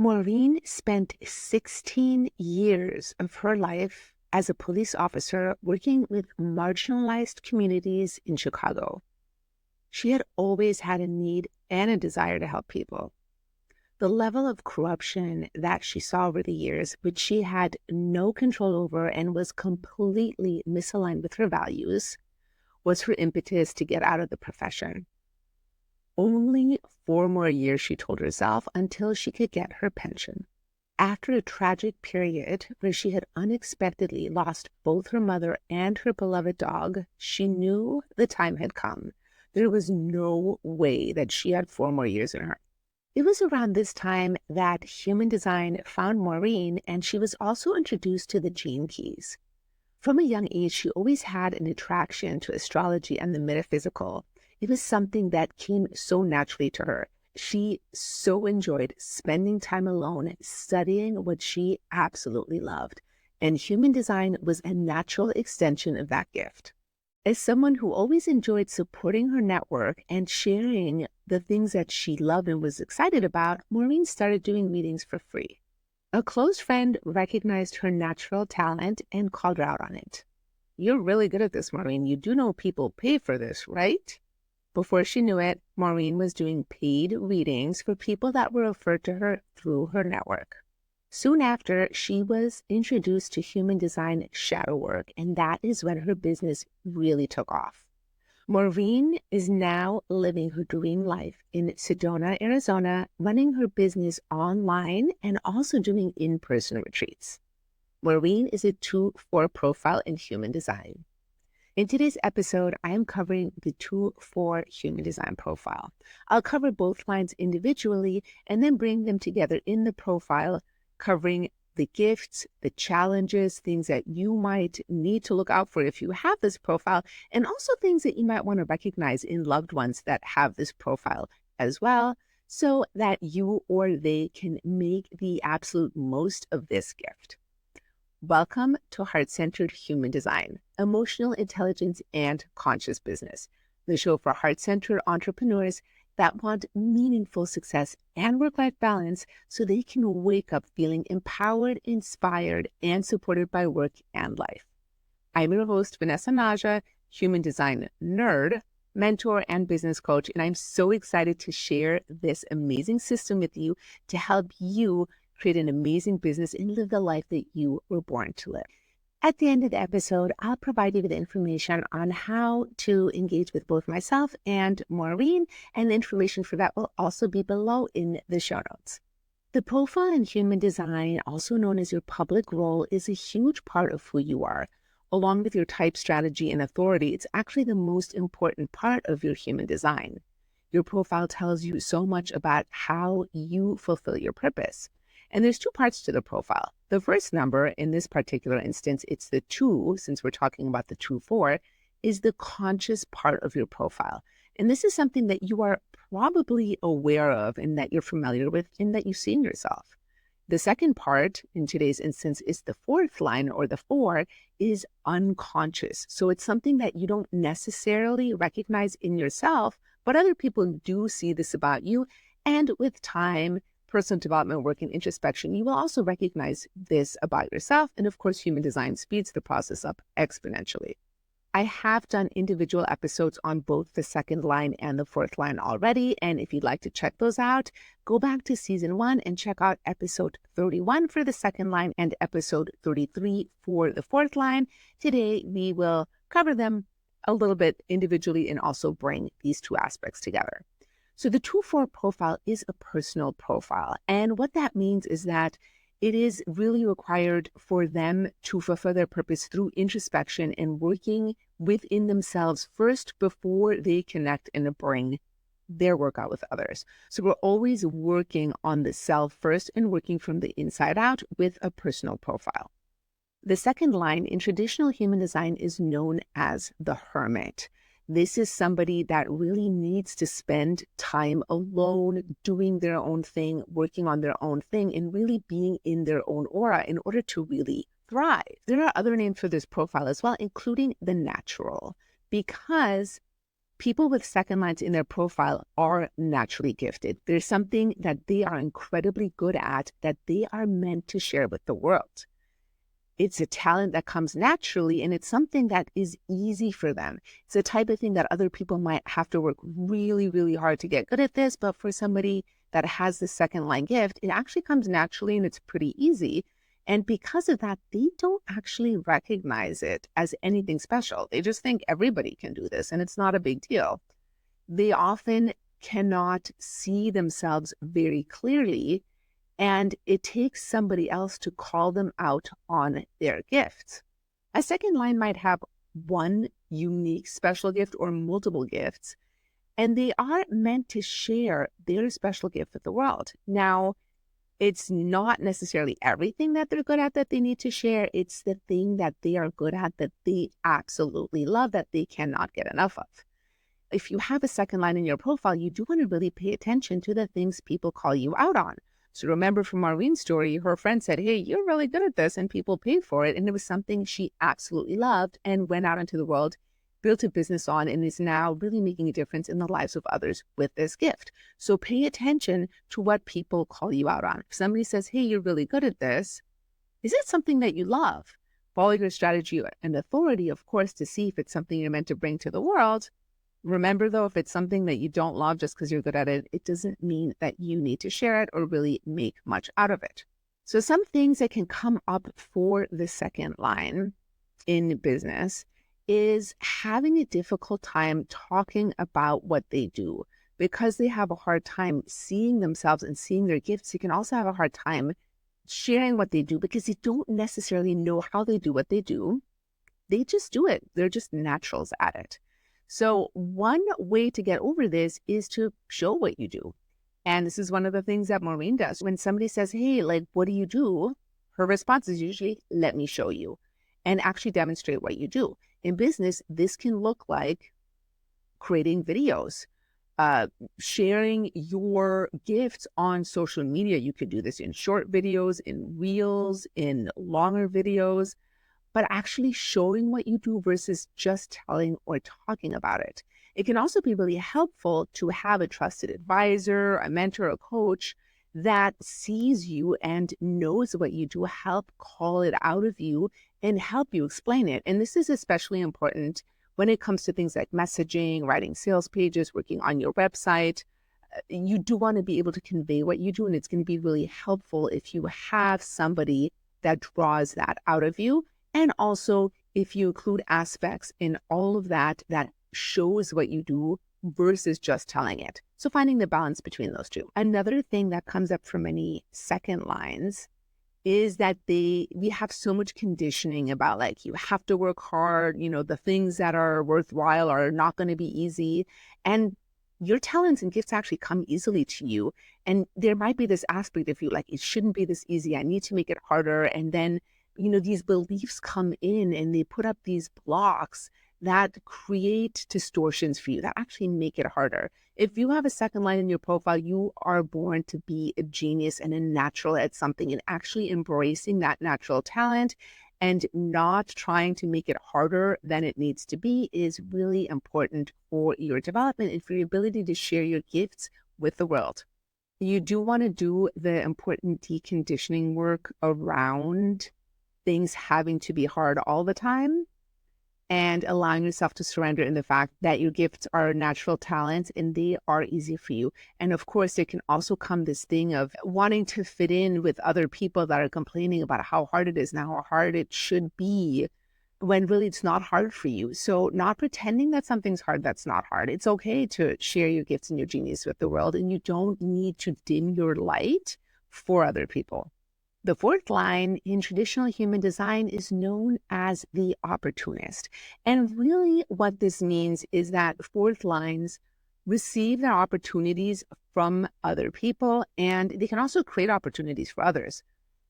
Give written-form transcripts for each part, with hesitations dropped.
Maureen spent 16 years of her life as a police officer working with marginalized communities in Chicago. She had always had a need and a desire to help people. The level of corruption that she saw over the years, which she had no control over and was completely misaligned with her values, was her impetus to get out of the profession. Only 4 more years, she told herself, until she could get her pension. After a tragic period where she had unexpectedly lost both her mother and her beloved dog, she knew the time had come. There was no way that she had 4 more years in her. It was around this time that human design found Maureen, and she was also introduced to the gene keys. From a young age, she always had an attraction to astrology and the metaphysical. It was something that came so naturally to her. She so enjoyed spending time alone, studying what she absolutely loved, and human design was a natural extension of that gift. As someone who always enjoyed supporting her network and sharing the things that she loved and was excited about, Maureen started doing readings for free. A close friend recognized her natural talent and called her out on it. "You're really good at this, Maureen. You do know people pay for this, right?" Before she knew it, Maureen was doing paid readings for people that were referred to her through her network. Soon after, she was introduced to human design shadow work, and that is when her business really took off. Maureen is now living her dream life in Sedona, Arizona, running her business online and also doing in-person retreats. Maureen is a 2-4 profile in human design. In today's episode, I am covering the 2-4 human design profile. I'll cover both lines individually and then bring them together in the profile, covering the gifts, the challenges, things that you might need to look out for if you have this profile, and also things that you might want to recognize in loved ones that have this profile as well, so that you or they can make the absolute most of this gift. Welcome to Heart-Centered Human Design, Emotional Intelligence and Conscious Business, the show for heart-centered entrepreneurs that want meaningful success and work-life balance so they can wake up feeling empowered, inspired, and supported by work and life. I'm your host, Vanessa Naja, human design nerd, mentor, and business coach, and I'm so excited to share this amazing system with you to help you create an amazing business and live the life that you were born to live. At the end of the episode, I'll provide you with information on how to engage with both myself and Maureen, and the information for that will also be below in the show notes. The profile in human design, also known as your public role, is a huge part of who you are. Along with your type, strategy, and authority, it's actually the most important part of your human design. Your profile tells you so much about how you fulfill your purpose. And there's 2 parts to the profile. The first number, in this particular instance, it's the 2, since we're talking about the 2-4, is the conscious part of your profile. And this is something that you are probably aware of and that you're familiar with and that you see in yourself. The second part, in today's instance, is the 4th line, or the 4, is unconscious. So it's something that you don't necessarily recognize in yourself, but other people do see this about you. And with time, personal development work, and introspection, you will also recognize this about yourself. And of course, human design speeds the process up exponentially. I have done individual episodes on both the 2nd line and the 4th line already. And if you'd like to check those out, go back to season 1 and check out episode 31 for the 2nd line and episode 33 for the 4th line. Today, we will cover them a little bit individually and also bring these 2 aspects together. So the 2-4 profile is a personal profile. And what that means is that it is really required for them to fulfill their purpose through introspection and working within themselves first before they connect and bring their work out with others. So we're always working on the self first and working from the inside out with a personal profile. The 2nd line in traditional human design is known as the Hermit. This is somebody that really needs to spend time alone, doing their own thing, working on their own thing, and really being in their own aura in order to really thrive. There are other names for this profile as well, including the natural, because People with second lines in their profile are naturally gifted. There's something that they are incredibly good at that they are meant to share with the world. It's a talent that comes naturally, and it's something that is easy for them. It's the type of thing that other people might have to work really, really hard to get good at this, but for somebody that has the second line gift, it actually comes naturally and it's pretty easy. And because of that, they don't actually recognize it as anything special. They just think everybody can do this, and it's not a big deal. They often cannot see themselves very clearly, and it takes somebody else to call them out on their gifts. A second line might have one unique special gift or multiple gifts, and they are meant to share their special gift with the world. Now, it's not necessarily everything that they're good at that they need to share. It's the thing that they are good at that they absolutely love, that they cannot get enough of. If you have a second line in your profile, you do want to really pay attention to the things people call you out on. So remember from Maureen's story, her friend said, hey, you're really good at this, and people paid for it. And it was something she absolutely loved and went out into the world, built a business on, and is now really making a difference in the lives of others with this gift. So pay attention to what people call you out on. If somebody says, hey, you're really good at this, is it something that you love? Follow your strategy and authority, of course, to see if it's something you're meant to bring to the world. Remember, though, if it's something that you don't love just because you're good at it, it doesn't mean that you need to share it or really make much out of it. So some things that can come up for the second line in business is having a difficult time talking about what they do. Because they have a hard time seeing themselves and seeing their gifts, you can also have a hard time sharing what they do because they don't necessarily know how they do what they do. They just do it. They're just naturals at it. So one way to get over this is to show what you do. And this is one of the things that Maureen does. When somebody says, hey, like, what do you do? Her response is usually, let me show you, and actually demonstrate what you do. In business, this can look like creating videos, sharing your gifts on social media. You could do this in short videos, in reels, in longer videos, but actually showing what you do versus just telling or talking about it. It can also be really helpful to have a trusted advisor, a mentor, a coach that sees you and knows what you do, help call it out of you and help you explain it. And this is especially important when it comes to things like messaging, writing sales pages, working on your website. You do want to be able to convey what you do, and it's going to be really helpful if you have somebody that draws that out of you. And also, if you include aspects in all of that that shows what you do versus just telling it. So finding the balance between those two. Another thing that comes up for many second lines is that we have so much conditioning about, like, you have to work hard, the things that are worthwhile are not going to be easy. And your talents and gifts actually come easily to you. And there might be this aspect of you, like, it shouldn't be this easy. I need to make it harder. And then these beliefs come in and they put up these blocks that create distortions for you that actually make it harder. If you have a second line in your profile, you are born to be a genius and a natural at something, and actually embracing that natural talent and not trying to make it harder than it needs to be is really important for your development and for your ability to share your gifts with the world. You do want to do the important deconditioning work around things having to be hard all the time, and allowing yourself to surrender in the fact that your gifts are natural talents and they are easy for you. And of course, there can also come this thing of wanting to fit in with other people that are complaining about how hard it is and how hard it should be, when really it's not hard for you. So not pretending that something's hard that's not hard. It's okay to share your gifts and your genius with the world, and you don't need to dim your light for other people. The fourth line in traditional human design is known as the opportunist. And really what this means is that fourth lines receive their opportunities from other people, and they can also create opportunities for others.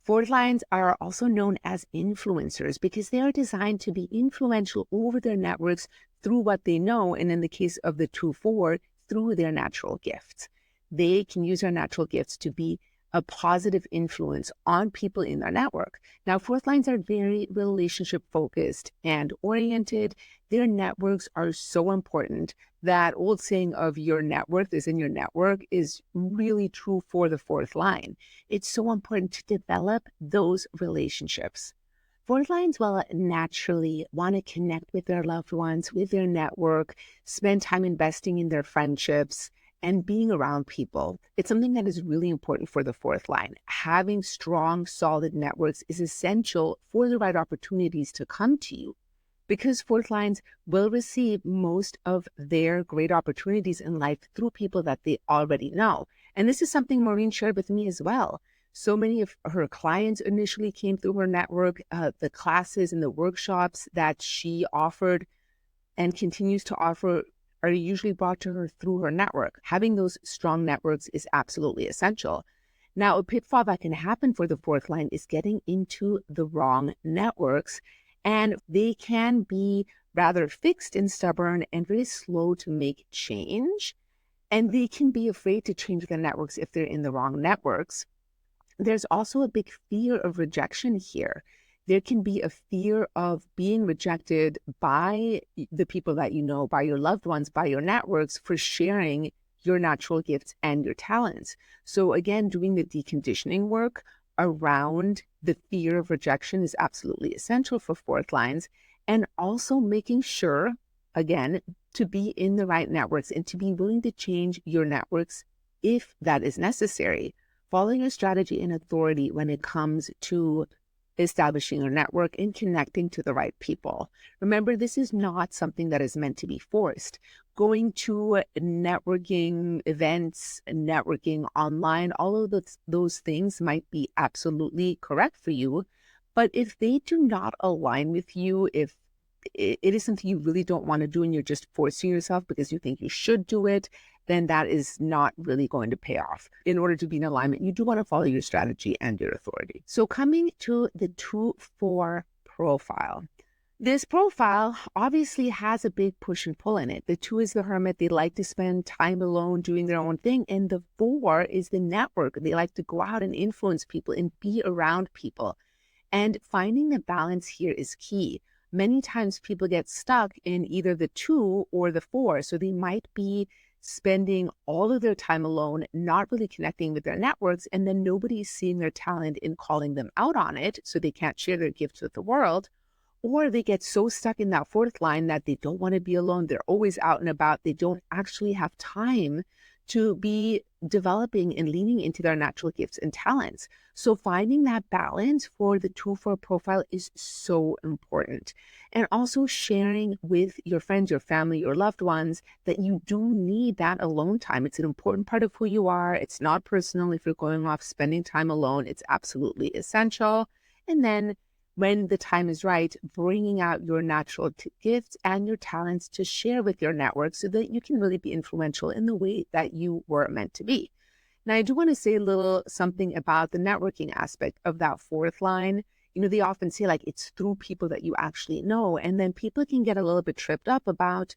Fourth lines are also known as influencers because they are designed to be influential over their networks through what they know, and in the case of the 2-4, through their natural gifts. They can use their natural gifts to be a positive influence on people in their network. Now, fourth lines are very relationship focused and oriented. Their networks are so important. That old saying of your net worth is in your network is really true for the fourth line. It's so important to develop those relationships. Fourth lines will naturally want to connect with their loved ones, with their network, spend time investing in their friendships, and being around people. It's something that is really important for the fourth line. Having strong, solid networks is essential for the right opportunities to come to you, because fourth lines will receive most of their great opportunities in life through people that they already know. And this is something Maureen shared with me as well. So many of her clients initially came through her network. The classes and the workshops that she offered and continues to offer are usually brought to her through her network. Having those strong networks is absolutely essential. Now, a pitfall that can happen for the fourth line is getting into the wrong networks, and they can be rather fixed and stubborn and very slow to make change. And they can be afraid to change their networks if they're in the wrong networks. There's also a big fear of rejection here. There can be a fear of being rejected by the people that you know, by your loved ones, by your networks for sharing your natural gifts and your talents. So again, doing the deconditioning work around the fear of rejection is absolutely essential for fourth lines. And also making sure, again, to be in the right networks and to be willing to change your networks if that is necessary. Following your strategy and authority when it comes to establishing your network and connecting to the right people. Remember, this is not something that is meant to be forced. Going to networking events, networking online, all of those things might be absolutely correct for you. But if they do not align with you, if it is something you really don't want to do and you're just forcing yourself because you think you should do it, then that is not really going to pay off. In order to be in alignment, you do want to follow your strategy and your authority. So coming to the 2-4 profile. This profile obviously has a big push and pull in it. The 2 is the hermit. They like to spend time alone doing their own thing. And the 4 is the network. They like to go out and influence people and be around people. And finding the balance here is key. Many times people get stuck in either the 2 or the 4. So they might be spending all of their time alone, not really connecting with their networks, and then nobody's seeing their talent and calling them out on it, so they can't share their gifts with the world. Or they get so stuck in that fourth line that they don't want to be alone. They're always out and about. They don't actually have time to be developing and leaning into their natural gifts and talents. So finding that balance for the 2-4 profile is so important. And also sharing with your friends, your family, your loved ones that you do need that alone time. It's an important part of who you are. It's not personal if you're going off spending time alone. It's absolutely essential. And then when the time is right, bringing out your natural gifts and your talents to share with your network so that you can really be influential in the way that you were meant to be. Now, I do want to say a little something about the networking aspect of that fourth line. You know, they often say like it's through people that you actually know, and then people can get a little bit tripped up about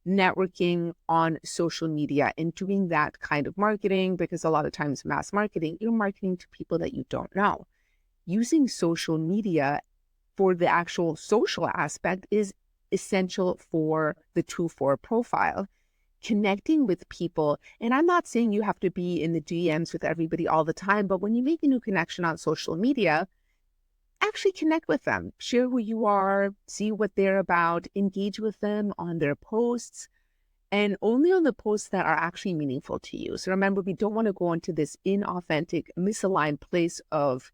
networking on social media and doing that kind of marketing, because a lot of times mass marketing, you're marketing to people that you don't know. Using social media for the actual social aspect is essential for the 2-4 profile. Connecting with people, and I'm not saying you have to be in the DMs with everybody all the time, but when you make a new connection on social media, actually connect with them, share who you are, see what they're about, engage with them on their posts, and only on the posts that are actually meaningful to you. So remember, we don't want to go into this inauthentic, misaligned place of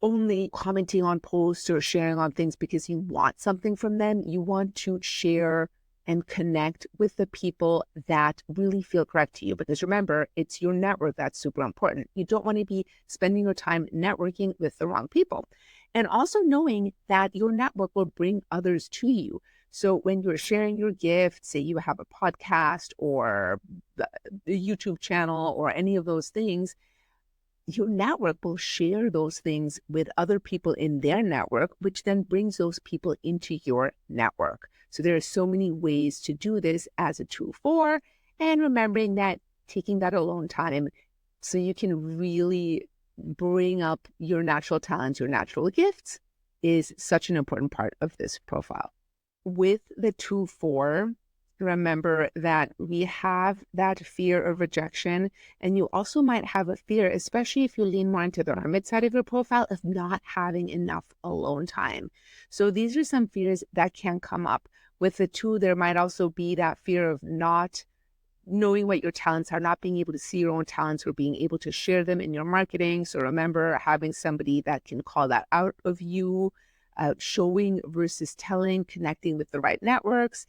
only commenting on posts or sharing on things because you want something from them. You want to share and connect with the people that really feel correct to you. Because remember, it's your network that's super important. You don't want to be spending your time networking with the wrong people. And also knowing that your network will bring others to you. So when you're sharing your gift, say you have a podcast or the YouTube channel or any of those things, your network will share those things with other people in their network, which then brings those people into your network. So there are so many ways to do this as a 2-4, and remembering that taking that alone time so you can really bring up your natural talents, your natural gifts is such an important part of this profile. With the 2-4, remember that we have that fear of rejection, and you also might have a fear, especially if you lean more into the Hermit side of your profile, of not having enough alone time. So these are some fears that can come up. With the 2, there might also be that fear of not knowing what your talents are, not being able to see your own talents or being able to share them in your marketing. So remember, having somebody that can call that out of you, showing versus telling, connecting with the right networks,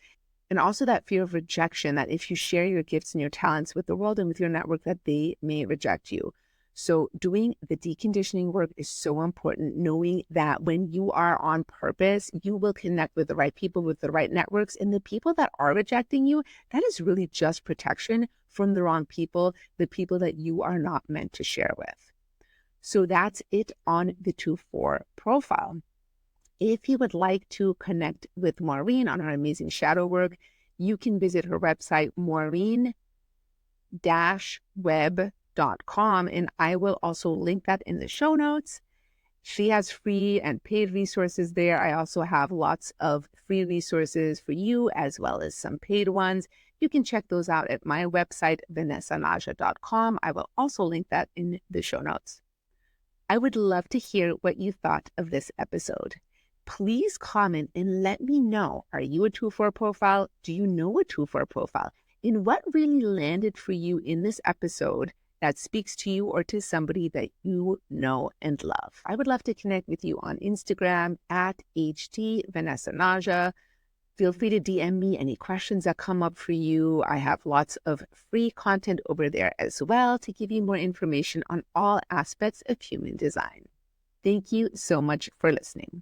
and also that fear of rejection, that if you share your gifts and your talents with the world and with your network, that they may reject you. So doing the deconditioning work is so important, knowing that when you are on purpose, you will connect with the right people, with the right networks, and the people that are rejecting you, that is really just protection from the wrong people, the people that you are not meant to share with. So that's it on the 2-4 profile. If you would like to connect with Maureen on her amazing shadow work, you can visit her website, maureen-web.com, and I will also link that in the show notes. She has free and paid resources there. I also have lots of free resources for you, as well as some paid ones. You can check those out at my website, vanessanaja.com. I will also link that in the show notes. I would love to hear what you thought of this episode. Please comment and let me know. Are you a 2-4 profile? Do you know a 2-4 profile? And what really landed for you in this episode that speaks to you or to somebody that you know and love? I would love to connect with you on Instagram at @HTVanessanaja. Feel free to DM me any questions that come up for you. I have lots of free content over there as well to give you more information on all aspects of human design. Thank you so much for listening.